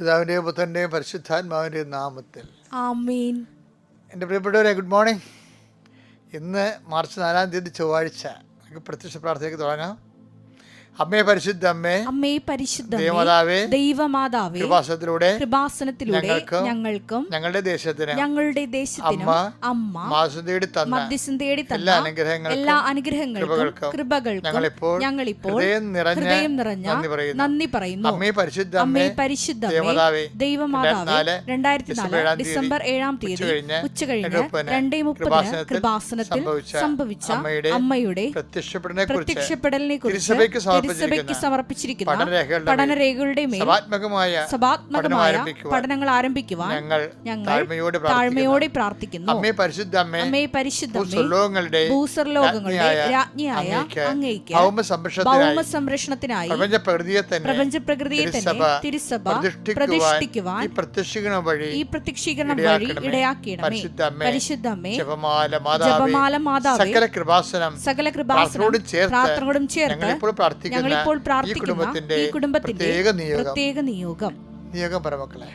പിതാവിൻ്റെയും പുത്രൻ്റെയും പരിശുദ്ധാത്മാവിൻ്റെയും നാമത്തിൽ ആമേൻ. എൻ്റെ പ്രിയപ്പെട്ടവരെ, ഗുഡ് മോർണിംഗ്. ഇന്ന് മാർച്ച് 4 ചൊവ്വാഴ്ച. നമുക്ക് പ്രത്യക്ഷ പ്രാർത്ഥനയ്ക്ക് തുടങ്ങാം. അമ്മേ പരിശുദ്ധ അമ്മേ, അമ്മേ പരിശുദ്ധ ദൈവമാതാവേ, ദൈവമാതാവേ, കൃപാസനത്തിലൂടെ ഞങ്ങൾക്കും ഞങ്ങളുടെ ദേശത്തിനും അമ്മ മധ്യസ്ഥം തേടി തന്ന എല്ലാ അനുഗ്രഹങ്ങൾക്കും കൃപകൾക്കും ഞങ്ങളിപ്പോൾ ഹൃദയം നിറഞ്ഞ നന്ദി പറയുന്നു. അമ്മേ പരിശുദ്ധ അമ്മേ പരിശുദ്ധ ദൈവമാതാവേ, 2004 ഡിസംബർ 7 ഉച്ചകഴിഞ്ഞ് 2:30 കൃപാസനത്തിൽ സംഭവിച്ച അമ്മയുടെ പ്രത്യക്ഷപ്പെടലിനെ കുറിച്ച് തിരുസഭയ്ക്ക് സമർപ്പിച്ചിരിക്കുന്ന പഠനരേഖകളുടെ മേൽ സഭാത്മകമായ പഠനങ്ങൾ ആരംഭിക്കുവാൻ ഞങ്ങൾ താഴ്മയോടെ പ്രാർത്ഥിക്കുന്നു. അമ്മേ പരിശുദ്ധ അമ്മേ, ഭൂസ്വർലോകങ്ങളുടെ രാജ്ഞിയായ അങ്ങേയ്ക്ക് ഭൗമ സംരക്ഷണത്തിനായി പ്രപഞ്ചപ്രകൃതിയെ തന്നെ തിരുസഭ പ്രതിഷ്ഠിക്കുവാൻ ഈ പ്രത്യക്ഷീകരണം വഴി ഇടയാക്കണമേ. പരിശുദ്ധ അമ്മേ, ജപമാല മാതാവേ, സകല കൃപാസനത്തോടും ചേർത്ത് ഞങ്ങളിപ്പോൾ പ്രാർത്ഥിക്കുന്ന ഈ കുടുംബത്തിന്റെ പ്രത്യേക നിയോഗം പരമക്കളെ.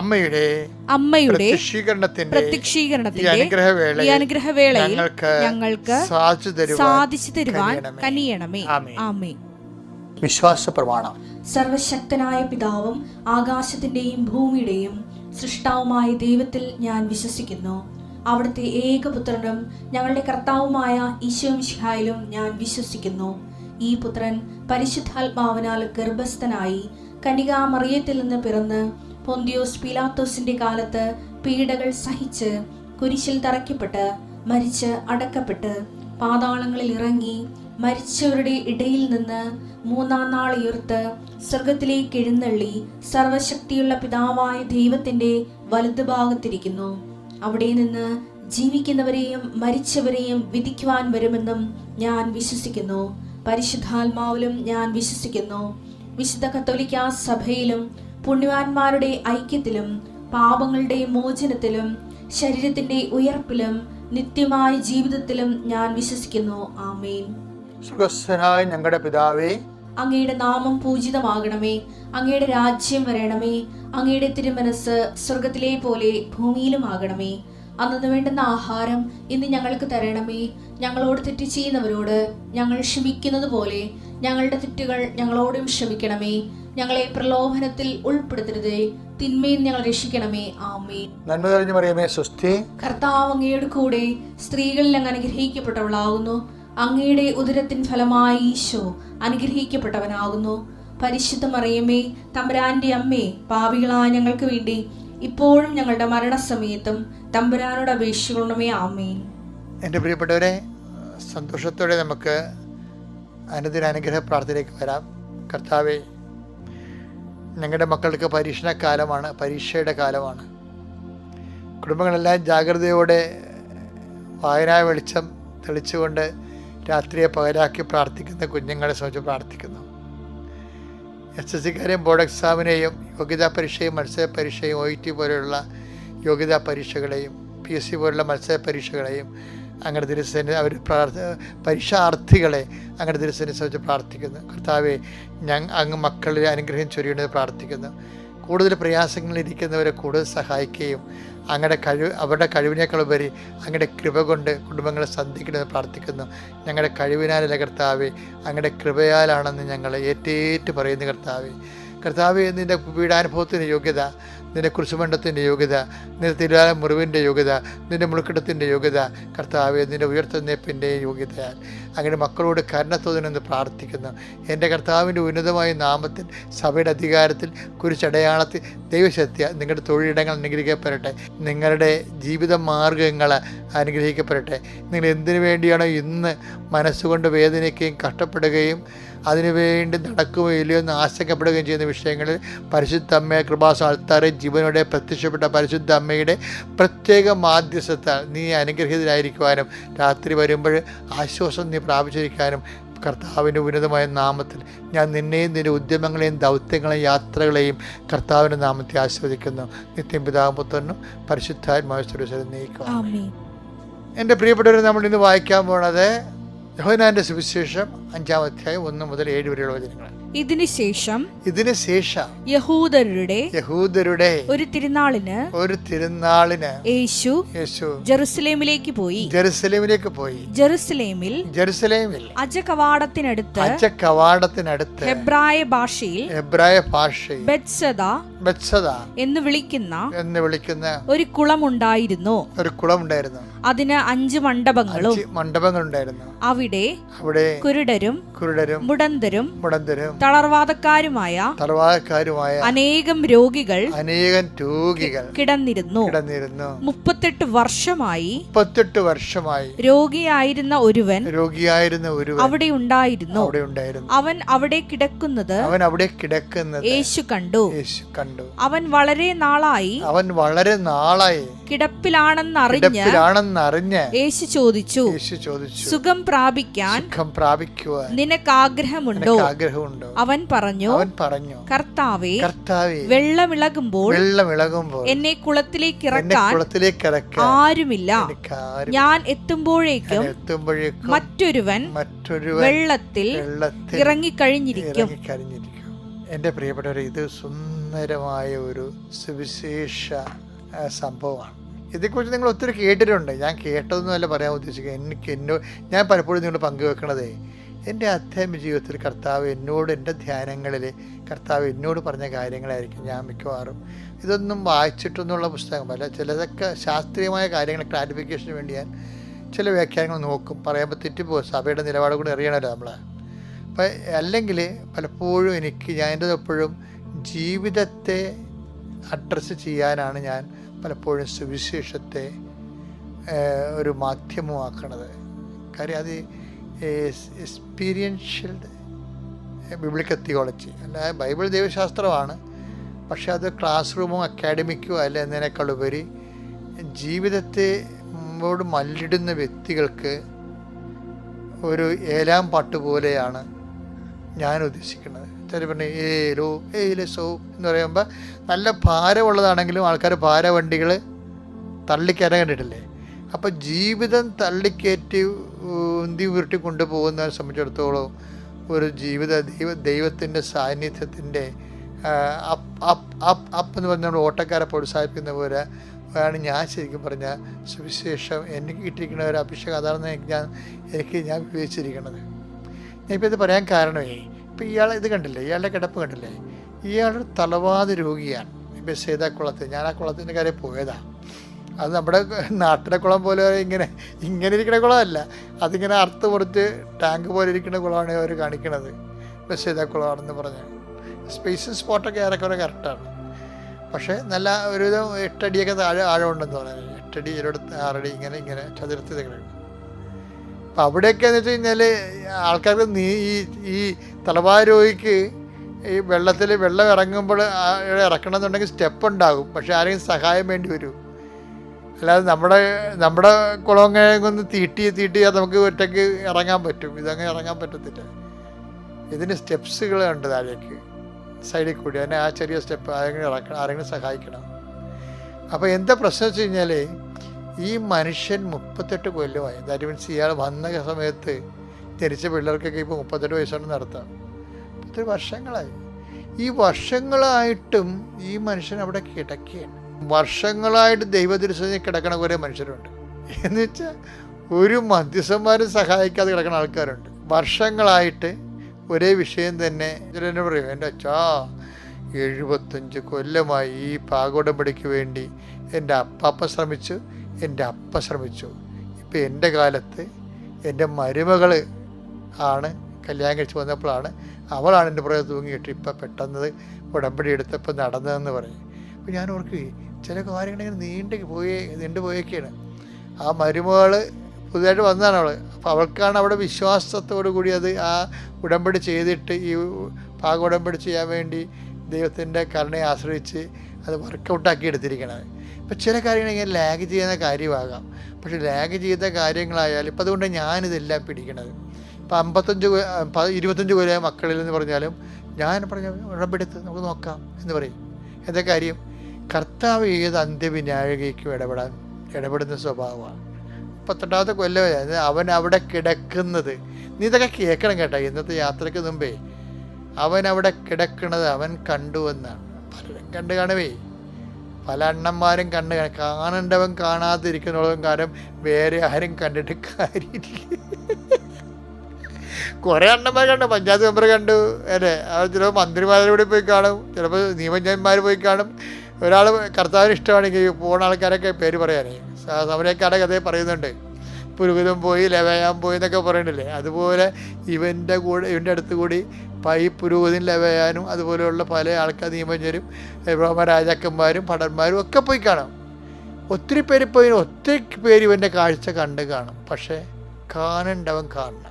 അമ്മയുടെ പ്രത്യക്ഷീകരണത്തിന്റെ ഈ അനുഗ്രഹവേളയിൽ ഞങ്ങൾക്ക് സാധിച്ചു തരുവാൻ കനിയണമേ. ആമേൻ. വിശ്വാസ പ്രമാണം. സർവശക്തനായ പിതാവും ആകാശത്തിന്റെയും ഭൂമിയുടെയും സൃഷ്ടാവുമായ ദൈവത്തിൽ ഞാൻ വിശ്വസിക്കുന്നു. അവിടുത്തെ ഏകപുത്രനും ഞങ്ങളുടെ കർത്താവുമായ ഈശോമിശിഹായിലും ഞാൻ വിശ്വസിക്കുന്നു. ഈ പുത്രൻ പരിശുദ്ധാത്മാവിനാൽ ഗർഭസ്ഥനായി കന്യകാമറിയത്തിൽ നിന്ന് പിറന്ന് പൊന്തിയോസ് പീലാത്തോസിന്റെ കാലത്ത് പീഡകൾ സഹിച്ച് കുരിശിൽ തറയ്ക്കപ്പെട്ട് മരിച്ച് അടക്കപ്പെട്ട് പാതാളങ്ങളിൽ ഇറങ്ങി മരിച്ചവരുടെ ഇടയിൽ നിന്ന് 3-ാം നാൾ ഉയർത്ത് സ്വർഗത്തിലേക്ക് എഴുന്നള്ളി സർവശക്തിയുള്ള പിതാവായ ദൈവത്തിന്റെ വലതുഭാഗത്തിരിക്കുന്നു. അവിടെ നിന്ന് ജീവിക്കുന്നവരെയും മരിച്ചവരെയും വിധിക്കുവാൻ വരുമെന്നും ഞാൻ വിശ്വസിക്കുന്നു. പരിശുദ്ധാത്മാവിലും ഞാൻ വിശ്വസിക്കുന്നു. വിശുദ്ധ കത്തോലിക്കാ സഭയിലും പുണ്യവാന്മാരുടെ ഐക്യത്തിലും പാപങ്ങളുടെ മോചനത്തിലും ശരീരത്തിന്റെ ഉയർപ്പിലും നിത്യമായ ജീവിതത്തിലും ഞാൻ വിശ്വസിക്കുന്നു. ആമേൻ. സുഖസ്ഥനായ ഞങ്ങളുടെ പിതാവേ, അങ്ങയുടെ നാമം പൂജിതമാകണമേ. അങ്ങയുടെ രാജ്യം വരണമേ. അങ്ങയുടെ തിരുമനസ് സ്വർഗത്തിലെ പോലെ ഭൂമിയിലും ആകണമേ. അന്നു വേണ്ടുന്ന ആഹാരം ഇന്ന് ഞങ്ങൾക്ക് തരണമേ. ഞങ്ങളോട് തെറ്റ് ചെയ്യുന്നവരോട് ഞങ്ങൾ ക്ഷമിക്കുന്നത് പോലെ ഞങ്ങളുടെ തെറ്റുകൾ ഞങ്ങളോടും ക്ഷമിക്കണമേ. ഞങ്ങളെ പ്രലോഭനത്തിൽ ഉൾപ്പെടുത്തരുതേ, തിന്മയിൽ ഞങ്ങൾ രക്ഷിക്കണമേ. ആമേൻ. നന്മ നിറഞ്ഞ മറിയമേ, സ്വസ്തി. കർത്താവ് അങ്ങയുടെ കൂടെ സ്ത്രീകളിൽ അങ്ങ് അനുഗ്രഹിക്കപ്പെട്ടവളാകുന്നു. അങ്ങയുടെ ഉദരത്തിൻ ഫലമായി ഈശോ അനുഗ്രഹിക്കപ്പെട്ടവനാകുന്നു. പരിശുദ്ധ മറിയമേ, തമ്പുരാന്റെ അമ്മേ, പാപികളായ ഞങ്ങൾക്ക് വേണ്ടി ഇപ്പോഴും ഞങ്ങളുടെ മരണസമയത്തും തമ്പുരാനോട് അപേക്ഷിക്കണമേ. ആമേൻ. എൻ്റെ പ്രിയപ്പെട്ടവരെ, സന്തോഷത്തോടെ നമുക്ക് അനുദിന അനുഗ്രഹ പ്രാർത്ഥനയിലേക്ക് വരാം. കർത്താവേ, ഞങ്ങളുടെ മക്കൾക്ക് പരീക്ഷണക്കാലമാണ്, പരീക്ഷയുടെ കാലമാണ്. കുടുംബങ്ങളെല്ലാം ജാഗ്രതയോടെ വായനാ വെളിച്ചം തെളിച്ചുകൊണ്ട് രാത്രിയെ പകലാക്കി പ്രാർത്ഥിക്കുന്ന കുഞ്ഞുങ്ങളെ സംബന്ധിച്ച് പ്രാർത്ഥിക്കുന്നു. SSLCക്കാരെയും ബോർഡ് എക്സാമിനെയും യോഗ്യതാ പരീക്ഷയും മത്സര പരീക്ഷയും OET പോലെയുള്ള യോഗ്യതാ പരീക്ഷകളെയും PSC പോലുള്ള മത്സര പരീക്ഷകളെയും അങ്ങനെ തിരുസേന അവർ പരീക്ഷാർത്ഥികളെ അങ്ങനെ തിരുസേന സംബന്ധിച്ച് പ്രാർത്ഥിക്കുന്നു. കർത്താവെ, അങ്ങ് മക്കളിൽ അനുഗ്രഹം ചൊരിയണമെന്ന് പ്രാർത്ഥിക്കുന്നു. കൂടുതൽ പ്രയാസങ്ങളിലിരിക്കുന്നവരെ കൂടുതൽ സഹായിക്കുകയും അവരുടെ കഴിവിനേക്കാളുപരി അങ്ങയുടെ കൃപ കൊണ്ട് കുടുംബങ്ങളെ സന്ധിക്കണമെന്ന് പ്രാർത്ഥിക്കുന്നു. ഞങ്ങളുടെ കഴിവിനാലല്ല കർത്താവെ, അങ്ങയുടെ കൃപയാലാണെന്ന് ഞങ്ങൾ ഏറ്റേറ്റ് പറയുന്നു. കർത്താവെ, നിൻ്റെ പീഡാനുഭവത്തിൻ്റെ യോഗ്യത, നിൻ്റെ കുരിശുമണ്ഡത്തിൻ്റെ യോഗ്യത, നിൻ്റെ തിരുവാല മുറിവിൻ്റെ യോഗ്യത, നിൻ്റെ മുളുക്കിടത്തിൻ്റെ യോഗ്യത, കർത്താവെ, നിൻ്റെ ഉയർത്തെഴുന്നേൽപ്പിൻ്റെ യോഗ്യതയാൽ അങ്ങനെ മക്കളോട് കരുണ തോന്നണമെന്ന് പ്രാർത്ഥിക്കുന്നു. എൻ്റെ കർത്താവിൻ്റെ ഉന്നതമായ നാമത്തിൽ, സഭയുടെ അധികാരത്തിൽ, കുരിശടയാളത്തിൽ, ദൈവശക്തി നിങ്ങളുടെ തൊഴിലിടങ്ങൾ അനുഗ്രഹിക്കപ്പെടട്ടെ. നിങ്ങളുടെ ജീവിത മാർഗങ്ങൾ അനുഗ്രഹിക്കപ്പെടട്ടെ. നിങ്ങൾ എന്തിനു വേണ്ടിയാണോ ഇന്ന് മനസ്സുകൊണ്ട് വേദനിക്കുകയും കഷ്ടപ്പെടുകയും അതിനുവേണ്ടി നടക്കുകയോ ഇല്ലയോ എന്ന് ആശങ്കപ്പെടുകയും ചെയ്യുന്ന വിഷയങ്ങളിൽ പരിശുദ്ധ അമ്മയെ കൃപാസാൽത്താറെ ജീവനോടെ പ്രത്യക്ഷപ്പെട്ട പരിശുദ്ധ അമ്മയുടെ പ്രത്യേക മാധ്യസ്ഥത്താൽ നീ അനുഗ്രഹീതരായിരിക്കുവാനും രാത്രി വരുമ്പോൾ ആശ്വാസം നീ പ്രാപിച്ചിരിക്കാനും കർത്താവിൻ്റെ ഉന്നതമായ നാമത്തിൽ ഞാൻ നിന്നെയും നിൻ്റെ ഉദ്യമങ്ങളെയും ദൗത്യങ്ങളെയും യാത്രകളെയും കർത്താവിൻ്റെ നാമത്തെ ആസ്വദിക്കുന്നു. നിത്യം പിതാവും പുത്രനും പരിശുദ്ധാത്മാവിനെ നയിക്കും. എൻ്റെ പ്രിയപ്പെട്ടവരെ, നമ്മൾ ഇന്ന് വായിക്കാൻ പോണത് യോഹന്നാന്റെ സുവിശേഷം 5-ാം അധ്യായം 1 മുതൽ 7 വരെയുള്ള വചനങ്ങൾ. ഇതിന് ശേഷം യഹൂദരുടെ ഒരു തിരുനാളിന് യേശു ജെറുസലേമിലേക്ക് പോയി. ജെറുസലേമിൽ അജകവാടത്തിനടുത്ത് ഹെബ്രായ ഭാഷയിൽ ബെത്സദ എന്ന് വിളിക്കുന്ന ഒരു കുളമുണ്ടായിരുന്നു. അതിന് 5 മണ്ഡപങ്ങളുണ്ടായിരുന്നു. അവിടെ കുരുടരും മുടന്തരും തളർവാദക്കാരുമായ അനേകം രോഗികൾ കിടന്നിരുന്നു. 38 വർഷമായി രോഗിയായിരുന്ന ഒരുവൻ അവിടെ ഉണ്ടായിരുന്നു. അവൻ അവിടെ കിടക്കുന്നത് യേശു കണ്ടു. അവൻ വളരെ നാളായി കിടപ്പിലാണെന്നറിഞ്ഞ് യേശു ചോദിച്ചു, സുഖം പ്രാപിക്കാൻ നിനക്ക് ആഗ്രഹമുണ്ടോ? അവൻ പറഞ്ഞു, കർത്താവേ, വെള്ളമിളകുമ്പോൾ എന്നെ കുളത്തിലേക്ക് ഇറക്കാൻ ആരുമില്ല. ഞാൻ എത്തുമ്പോഴേക്കും മറ്റൊരുവൻ വെള്ളത്തിൽ ഇറങ്ങിക്കഴിഞ്ഞിരിക്കും. എൻ്റെ പ്രിയപ്പെട്ടവരെ, ഇത് സുന്ദരമായ ഒരു സുവിശേഷ സംഭവമാണ്. ഇതേക്കുറിച്ച് നിങ്ങൾ ഒത്തിരി കേട്ടിട്ടുണ്ട്. ഞാൻ കേട്ടതൊന്നുമല്ല പറയാൻ ഉദ്ദേശിക്കുക. ഞാൻ പലപ്പോഴും നിങ്ങൾ പങ്കുവെക്കണതേ എൻ്റെ ആധ്യാത്മിക ജീവിതത്തിൽ കർത്താവ് എന്നോട്, എൻ്റെ ധ്യാനങ്ങളിൽ കർത്താവ് എന്നോട് പറഞ്ഞ കാര്യങ്ങളായിരിക്കും ഞാൻ മിക്കവാറും. ഇതൊന്നും വായിച്ചിട്ടൊന്നുള്ള പുസ്തകമല്ല. ചിലതൊക്കെ ശാസ്ത്രീയമായ കാര്യങ്ങൾ ക്ലാരിഫിക്കേഷന് വേണ്ടി ഞാൻ ചില വ്യാഖ്യാനങ്ങൾ നോക്കും. പറയുമ്പോൾ തെറ്റിപ്പോകും. സഭയുടെ നിലപാട് കൂടി അറിയണമല്ലോ നമ്മൾ. അപ്പം അല്ലെങ്കിൽ പലപ്പോഴും ഞാൻ എൻ്റെ എപ്പോഴും ജീവിതത്തെ അഡ്രസ്സ് ചെയ്യാനാണ് ഞാൻ പലപ്പോഴും സുവിശേഷത്തെ ഒരു മാധ്യമമാക്കണത്. കാര്യം അത് എക്സ്പീരിയൻഷ്യൽ ബിബ്ലിക്കൽ തിയോളജി അല്ല, ബൈബിൾ ദൈവശാസ്ത്രമാണ്. പക്ഷെ അത് ക്ലാസ് റൂമോ അക്കാഡമിക്കോ അല്ല എന്നതിനേക്കാളുപരി ജീവിതത്തോട് മല്ലിടുന്ന വ്യക്തികൾക്ക് ഒരു ഏലാം പാട്ട് പോലെയാണ് ഞാൻ ഉദ്ദേശിക്കുന്നത്. ചില പറഞ്ഞ ഏലസോ എന്ന് പറയുമ്പോൾ നല്ല ഭാരമുള്ളതാണെങ്കിലും ആൾക്കാർ ഭാരവണ്ടികൾ തള്ളിക്കയറാൻ കണ്ടിട്ടില്ലേ? അപ്പോൾ ജീവിതം തള്ളിക്കയറ്റി ഉന്തി ഉരുട്ടി കൊണ്ടുപോകുന്നതിനെ സംബന്ധിച്ചിടത്തോളം ഒരു ദൈവത്തിൻ്റെ സാന്നിധ്യത്തിൻ്റെ അപ്പ് എന്ന് പറഞ്ഞാൽ നമ്മൾ ഓട്ടക്കാരെ പ്രോത്സാഹിപ്പിക്കുന്ന പോലെ ആണ് ഞാൻ ശരിക്കും പറഞ്ഞാൽ സുവിശേഷം എനിക്ക് കിട്ടിയിരിക്കുന്ന ഒരു അഭിഷേകം. അതാണ് ഞാൻ വിവേചിച്ചിരിക്കുന്നത്. ഞാനിപ്പോൾ ഇത് പറയാൻ കാരണമേ, ഇപ്പം ഇത് കണ്ടില്ലേ, ഇയാളുടെ കിടപ്പ് കണ്ടില്ലേ? ഇയാളൊരു തലവാത രോഗിയാണ്. ബെത്സേദ കുളത്തിൽ, ഞാൻ ആ കുളത്തിൻ്റെ കാര്യം പോയതാണ്. അത് നമ്മുടെ നാട്ടിലെ കുളം പോലെ ഇങ്ങനെ ഇരിക്കുന്ന കുളമല്ല, അതിങ്ങനെ അറുത്ത് മുറിച്ച് ടാങ്ക് പോലെ ഇരിക്കുന്ന കുളമാണ് അവർ കാണിക്കണത്. ബെത്സേദ കുളമാണെന്ന് പറഞ്ഞ് സ്പേസും സ്പോട്ടൊക്കെ ഏറെക്കുറെ കറക്റ്റാണ്. പക്ഷേ നല്ല ഒരു 8 അടിയൊക്കെ ആഴമുണ്ടെന്ന് പറയുന്നത്. 8 അടി, 6 അടി ഇങ്ങനെ ചതുരത്തിൽ കിടക്കണം. അപ്പം അവിടെയൊക്കെ എന്ന് വെച്ച് കഴിഞ്ഞാൽ ആൾക്കാർക്ക് ഈ തലവാരോഗിക്ക് ഈ വെള്ളം ഇറങ്ങുമ്പോൾ ഇറക്കണമെന്നുണ്ടെങ്കിൽ സ്റ്റെപ്പ് ഉണ്ടാകും. പക്ഷെ ആരെങ്കിലും സഹായം വേണ്ടി വരും. അല്ലാതെ നമ്മുടെ കുളങ്ങൊന്ന് തീട്ടി നമുക്ക് ഒറ്റയ്ക്ക് ഇറങ്ങാൻ പറ്റും. ഇതങ്ങനെ ഇറങ്ങാൻ പറ്റത്തില്ല. ഇതിന് സ്റ്റെപ്സുകളുണ്ട് താഴേക്ക് സൈഡിൽ കൂടി. അതിനെ ആ ചെറിയ സ്റ്റെപ്പ് ആരെങ്കിലും സഹായിക്കണം. അപ്പോൾ എന്താ പ്രശ്നം വെച്ച് കഴിഞ്ഞാൽ ഈ മനുഷ്യൻ 38 കൊല്ലമായി. ദാറ്റ് മീൻസ് ഇയാൾ വന്ന സമയത്ത് ജനിച്ച പിള്ളേർക്കൊക്കെ ഇപ്പോൾ 38 വയസ്സുകൊണ്ട് നടത്താം. 38 വർഷങ്ങളായി. ഈ വർഷങ്ങളായിട്ടും ഈ മനുഷ്യൻ അവിടെ കിടക്കുകയാണ്. വർഷങ്ങളായിട്ട് ദൈവദൃശ്യത്തിൽ കിടക്കണ കുറേ മനുഷ്യരുണ്ട്. എന്ന് വെച്ചാൽ ഒരു മധ്യസ്ഥന്മാരും സഹായിക്കാതെ കിടക്കുന്ന ആൾക്കാരുണ്ട്. വർഷങ്ങളായിട്ട് ഒരേ വിഷയം തന്നെ. ചിലരെന്നെ പറയും, എൻ്റെ അച്ഛാ 75 കൊല്ലമായി ഈ പാകോടമ്പടിക്ക് വേണ്ടി എൻ്റെ അപ്പാപ്പ ശ്രമിച്ചു, എൻ്റെ അപ്പ ശ്രമിച്ചു. ഇപ്പം എൻ്റെ കാലത്ത് എൻ്റെ മരുമകൾ ആണ് കല്യാണം കഴിച്ച് വന്നപ്പോഴാണ് അവളാണ് എൻ്റെ പുറകെ തൂങ്ങിയിട്ട് ഇപ്പം പെട്ടെന്ന് ഉടമ്പടി എടുത്തപ്പോൾ നടന്നതെന്ന് പറയും. അപ്പോൾ ഞാൻ ഓർക്കുകയെ ചില കാര്യങ്ങളിങ്ങനെ നീണ്ടു പോയേക്കാണ്. ആ മരുമകൾ പുതുതായിട്ട് വന്നതാണ് അവൾ. അപ്പോൾ അവൾക്കാണ് അവിടെ വിശ്വാസത്തോടു കൂടി അത് ആ ഉടമ്പടി ചെയ്തിട്ട് ഈ ഉടമ്പടി ചെയ്യാൻ വേണ്ടി ദൈവത്തിൻ്റെ കരുണയെ ആശ്രയിച്ച് അത് വർക്കൗട്ടാക്കി എടുത്തിരിക്കണത്. ഇപ്പം ചില കാര്യങ്ങൾ ഇങ്ങനെ ലാഗ് ചെയ്യുന്ന കാര്യമാകാം, പക്ഷെ ലാഗ് ചെയ്ത കാര്യങ്ങളായാലും ഇപ്പം അതുകൊണ്ട് ഞാനിതെല്ലാം പിടിക്കണത്. ഇപ്പം 25 കൊല്ലമായ മക്കളിൽ എന്ന് പറഞ്ഞാലും ഞാൻ പറഞ്ഞ ഉടമ്പെടുത്ത് നമുക്ക് നോക്കാം എന്ന് പറയും. എന്താ കാര്യം? കർത്താവ് ഏത് അന്ത്യവിനാഴികയ്ക്കും ഇടപെടുന്ന സ്വഭാവമാണ്. 18ാമത്തെ കൊല്ലം അവൻ അവിടെ കിടക്കുന്നത്, നീ ഇതൊക്കെ കേൾക്കണം കേട്ടോ. ഇന്നത്തെ യാത്രയ്ക്ക് മുമ്പേ അവൻ അവിടെ കിടക്കുന്നത് അവൻ കണ്ടുവെന്നാണ്. പലരും കണ്ടു കാണുവേ, പല അണ്ണന്മാരും കാണേണ്ടവൻ കാണാതിരിക്കുന്നതും കാരണം വേറെ ആരും കണ്ടിട്ട് കാര്യമില്ല. കുറേ അണ്ണന്മാർ കണ്ടു, പഞ്ചായത്ത് മെമ്പർ കണ്ടു, അല്ലേ? അവർ ചിലപ്പോൾ മന്ത്രിമാരോട് പോയി കാണും, ചിലപ്പോൾ നിയമജ്ഞന്മാർ പോയി കാണും. ഒരാൾ കർത്താവിന് ഇഷ്ടമാണെങ്കിൽ പോകുന്ന ആൾക്കാരൊക്കെ പേര് പറയാനേ സമരക്കാരുടെ കഥയെ പറയുന്നുണ്ട്. പുരുകുതം പോയി, ലവയാൻ പോയി എന്നൊക്കെ പറയണില്ലേ? അതുപോലെ ഇവൻ്റെ അടുത്ത് കൂടി പുരോഹിതൻ ലവയാനും അതുപോലെയുള്ള പല ആൾക്കാർ നിയമജ്ഞരും രാജാക്കന്മാരും ഭടന്മാരും ഒക്കെ പോയി കാണാം. ഒത്തിരി പേര് ഇവൻ്റെ കാഴ്ച കണ്ട് കാണും. പക്ഷേ കാണേണ്ടവൻ കാണണം.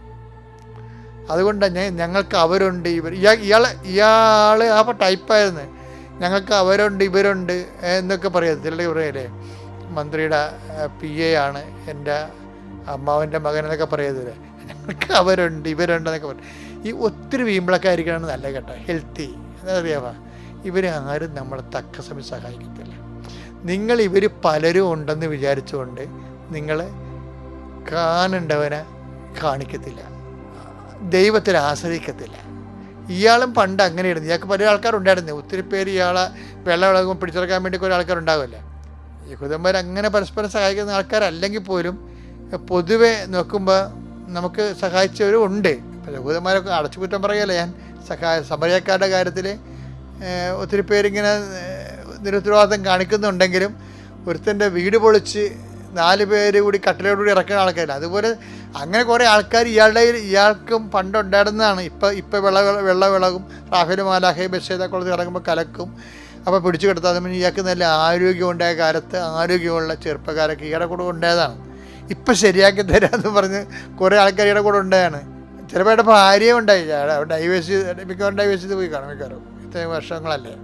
അതുകൊണ്ടാണ് ഞങ്ങൾക്ക് അവരുണ്ട് ഇയാൾ ആ ടൈപ്പായിരുന്നു, ഞങ്ങൾക്ക് അവരുണ്ട് ഇവരുണ്ട് എന്നൊക്കെ പറയാം. ചിലർ പറയല്ലേ മന്ത്രിയുടെ PA ആണ് എൻ്റെ അമ്മാവൻ്റെ മകൻ എന്നൊക്കെ പറയുന്നില്ലേ, ഞങ്ങൾക്ക് അവരുണ്ട് ഇവരുണ്ടെന്നൊക്കെ പറയും. ഈ ഒത്തിരി വീമ്പിളക്കായിരിക്കണം നല്ല കേട്ടോ, ഹെൽത്തി. അതറിയാമോ? ഇവരാരും നമ്മളെ തക്ക സമയം സഹായിക്കത്തില്ല. ഇവർ പലരും ഉണ്ടെന്ന് വിചാരിച്ചുകൊണ്ട് നിങ്ങൾ കാണേണ്ടവനെ കാണിക്കത്തില്ല, ദൈവത്തിൽ ആശ്രയിക്കത്തില്ല. ഇയാളും പണ്ട് അങ്ങനെയായിരുന്നു. ഇയാൾക്ക് പല ആൾക്കാരുണ്ടായിരുന്നു. ഒത്തിരി പേര് ഇയാളെ വെള്ളം പിടിച്ചെടുക്കാൻ വേണ്ടി കുറേ ആൾക്കാരുണ്ടാവില്ല. യഹൂദന്മാർ അങ്ങനെ പരസ്പരം സഹായിക്കുന്ന ആൾക്കാരല്ലെങ്കിൽ പോലും പൊതുവെ നോക്കുമ്പോൾ നമുക്ക് സഹായിച്ചവരും ഉണ്ട്. ഇപ്പോൾ യഹൂദന്മാരൊക്കെ അടച്ചുകുറ്റം പറയല്ലേ ഞാൻ. സമരക്കാരുടെ കാര്യത്തിൽ ഒത്തിരി പേരിങ്ങനെ നിരുത്തരവാദിത്തം കാണിക്കുന്നുണ്ടെങ്കിലും ഒരുത്തൻ്റെ വീട് പൊളിച്ച് 4 പേര് കൂടി കട്ടിലോടുകൂടി ഇറക്കുന്ന ആൾക്കാരില്ല. അതുപോലെ അങ്ങനെ കുറേ ആൾക്കാർ ഇയാൾക്കും പണ്ടുണ്ടായിരുന്നതാണ്. ഇപ്പം വിളകും റാഫേൽ മാലാഖയെ ബസ്സേതാക്കുളത്ത് ഇറങ്ങുമ്പോൾ കലക്കും. അപ്പോൾ പിടിച്ചു കിടത്താതെ ഇയാൾക്ക് നല്ല ആരോഗ്യം ഉണ്ടായ കാലത്ത് ആരോഗ്യമുള്ള ചെറുപ്പക്കാരൊക്കെ ഇയാളുടെ കൂടെ ഉണ്ടായതാണ്. ഇപ്പം ശരിയാക്കി തരാമെന്ന് പറഞ്ഞ് കുറേ ആൾക്കാർ ഇയാളുടെ കൂടെ ഉണ്ടായാണ്. ചിലപ്പോൾ ഭാര്യയും ഉണ്ടായി. മിക്കവാറും ഡൈവേഴ്സ് ചെയ്ത് പോയി കാണും. മിക്കവാറും ഇത്രയും വർഷങ്ങളല്ലേ.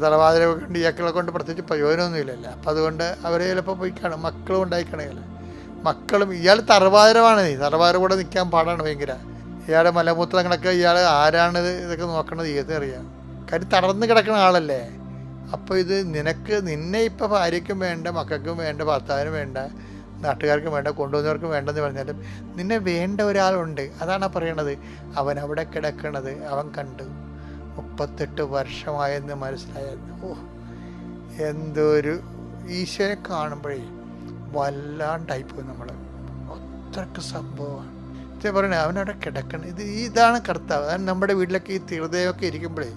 തറവാതിരെ കൊണ്ട് ഇയാക്കളെ കൊണ്ട് പ്രത്യേകിച്ച് പ്രയോജനമൊന്നുമില്ലല്ലോ. അപ്പം അതുകൊണ്ട് അവർ ചിലപ്പോൾ പോയി കാണും. മക്കളും ഉണ്ടായി കാണുകയില്ല. മക്കളും ഇയാൾ തറവാതിരമാണ്. തറവാതിര കൂടെ നിൽക്കാൻ പാടാണ് ഭയങ്കര. ഇയാളുടെ മലമൂത്രങ്ങളൊക്കെ ഇയാൾ ആരാണ് ഇതൊക്കെ നോക്കണത് അറിയാം. കാര്യം തളർന്ന് കിടക്കുന്ന ആളല്ലേ. അപ്പോൾ ഇത് നിന്നെ ഇപ്പോൾ ഭാര്യയ്ക്കും വേണ്ട, മക്കൾക്കും വേണ്ട, ഭർത്താവിനും വേണ്ട, നാട്ടുകാർക്കും വേണ്ട, കൊണ്ടുവന്നവർക്കും വേണ്ടെന്ന് പറഞ്ഞാലും നിന്നെ വേണ്ട ഒരാളുണ്ട്. അതാണ് പറയണത്. അവൻ അവിടെ കിടക്കണത് അവൻ കണ്ടു. 38 വർഷമായെന്ന് മനസ്സിലായിരുന്നു. എന്തൊരു ഈശ്വരനെ കാണുമ്പോഴേ വല്ലാണ്ടായിപ്പോയി നമ്മൾ. അത്രയ്ക്ക് സംഭവമാണ് ഇത് പറയണേ. അവനവിടെ കിടക്കണം. ഇതാണ് കർത്താവ്. അതാണ് നമ്മുടെ വീട്ടിലൊക്കെ ഈ ഹൃദയമൊക്കെ ഇരിക്കുമ്പോഴേ,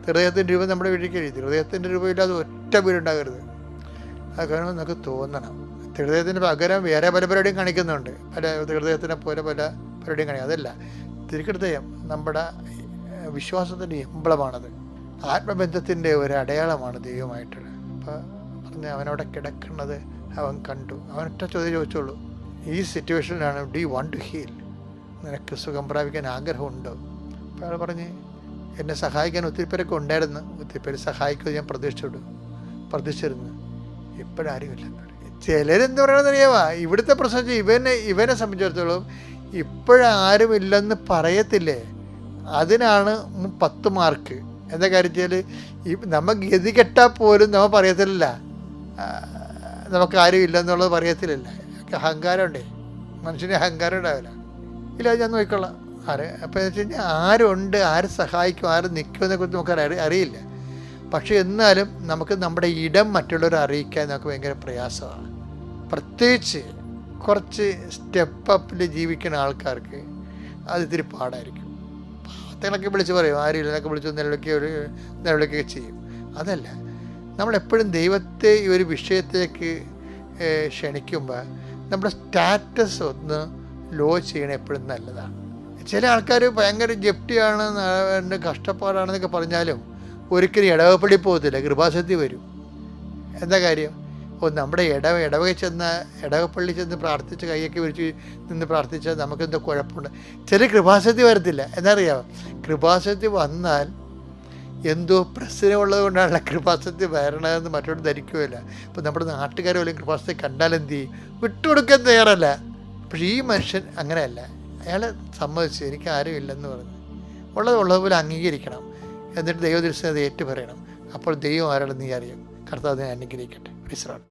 ഹൃദയത്തിൻ്റെ രൂപം നമ്മുടെ വീട്ടിലേക്ക് എഴുതി. ഹൃദയത്തിൻ്റെ രൂപമില്ലാതെ ഒറ്റ വീടുണ്ടാകരുത്. അത് കാരണം നമുക്ക് തോന്നണം. ഹൃദയത്തിന് പകരം വേറെ പല പരിപാടിയും കാണിക്കുന്നുണ്ട്. ഹൃദയത്തിനെ പോലെ പല പരിപാടിയും കാണിക്കും. അതല്ല, തിരുഹൃദയം നമ്മുടെ വിശ്വാസത്തിൻ്റെ എംബ്ലമാണത്. ആത്മബന്ധത്തിൻ്റെ ഒരു അടയാളമാണ് ദൈവമായിട്ടുള്ളത്. അപ്പോൾ പറഞ്ഞ് അവനവിടെ കിടക്കുന്നത് അവൻ കണ്ടു. അവനൊറ്റ ചോദ്യം ചോദിച്ചോളൂ, ഈ സിറ്റുവേഷനിലാണ് do you want to heal? നിനക്ക് സുഖം പ്രാപിക്കാൻ ആഗ്രഹമുണ്ടോ? അപ്പോൾ അയാൾ പറഞ്ഞ് എന്നെ സഹായിക്കാൻ ഒത്തിരി പേരൊക്കെ ഉണ്ടായിരുന്നു, ഒത്തിരി പേര് സഹായിക്കുമെന്ന് ഞാൻ പ്രതീക്ഷിച്ചിരുന്നു. ഇപ്പോഴാരുമില്ലെന്ന് പറയും. ചിലരെന്ത് പറയണമെന്നറിയാമോ? ഇവിടുത്തെ പ്രശ്നം ഇവനെ സംബന്ധിച്ചിടത്തോളം ഇപ്പോഴാരുമില്ലെന്ന് പറയത്തില്ലേ, അതിനാണ് 10 മാർക്ക്. എന്താ കാര്യത്തിൽ നമ്മൾ ഗതി കെട്ടാൽ പോലും നമ്മൾ പറയത്തില്ല നമുക്ക് ആരും ഇല്ലെന്നുള്ളത് പറയത്തില്ല. അഹങ്കാരമുണ്ടേ, മനുഷ്യന് അഹങ്കാരം ഉണ്ടാവില്ല. ഇല്ല ഞാൻ നോക്കിക്കൊള്ളാം ആര്. അപ്പോൾ എന്ന് വെച്ച് കഴിഞ്ഞാൽ ആരുണ്ട്, ആര് സഹായിക്കും, ആര് നിൽക്കുമെന്നെ കുറിച്ച് നമുക്ക് അറിയില്ല. പക്ഷേ എന്നാലും നമുക്ക് നമ്മുടെ ഇടം മറ്റുള്ളവരെ അറിയിക്കാൻ നമുക്ക് ഭയങ്കര പ്രയാസമാണ്. പ്രത്യേകിച്ച് കുറച്ച് സ്റ്റെപ്പ് അപ്പിൽ ജീവിക്കുന്ന ആൾക്കാർക്ക് അത് ഇത്തിരി പാടായിരിക്കും. പാത്തങ്ങളൊക്കെ വിളിച്ച് പറയും, ആരും എന്നൊക്കെ വിളിച്ച് നിലവിളിക്കുകയൊക്കെ ചെയ്യും. അതല്ല, നമ്മളെപ്പോഴും ദൈവത്തെ ഈ ഒരു വിഷയത്തേക്ക് ക്ഷണിക്കുമ്പോൾ നമ്മുടെ സ്റ്റാറ്റസ് ഒന്ന് ലോ ചെയ്യണത് എപ്പോഴും നല്ലതാണ്. ചില ആൾക്കാർ ഭയങ്കര ജപ്തിയാണ്, എൻ്റെ കഷ്ടപ്പാടാണെന്നൊക്കെ പറഞ്ഞാലും ഒരിക്കലും ഇടവപ്പള്ളി പോകത്തില്ല, കൃപാസനത്തിൽ വരും. എന്താ കാര്യം? നമ്മുടെ ഇടവപ്പള്ളി ചെന്ന് പ്രാർത്ഥിച്ച് കൈയൊക്കെ വിരിച്ച് നിന്ന് പ്രാർത്ഥിച്ചാൽ നമുക്കെന്തോ കുഴപ്പമുണ്ട്. ചില കൃപാസനത്തിൽ വരത്തില്ല. എന്നറിയാമോ? കൃപാസനത്തിൽ വന്നാൽ എന്തോ പ്രശ്നമുള്ളത് കൊണ്ടാണല്ലോ കൃപാസനത്തിൽ വരണതെന്ന് മറ്റൊരു ധരിക്കുകയില്ല. ഇപ്പോൾ നമ്മുടെ നാട്ടുകാരെ പോലും കൃപാസനത്തിൽ കണ്ടാൽ എന്ത് ചെയ്യും? വിട്ടുകൊടുക്കാൻ തയ്യാറല്ല. പക്ഷേ ഈ മനുഷ്യൻ അങ്ങനെയല്ല. അയാൾ സമ്മതിച്ചു, എനിക്ക് ആരും ഇല്ലെന്ന് പറഞ്ഞു. ഉള്ളതുപോലെ അംഗീകരിക്കണം. എന്നിട്ട് ദൈവദൃശ്യത ഏറ്റു പറയണം. അപ്പോൾ ദൈവം ആരാണെന്ന് നീ അറിയും. കർത്താവിനെ അനുഗ്രഹിക്കട്ടെ. വിശ്രാമം.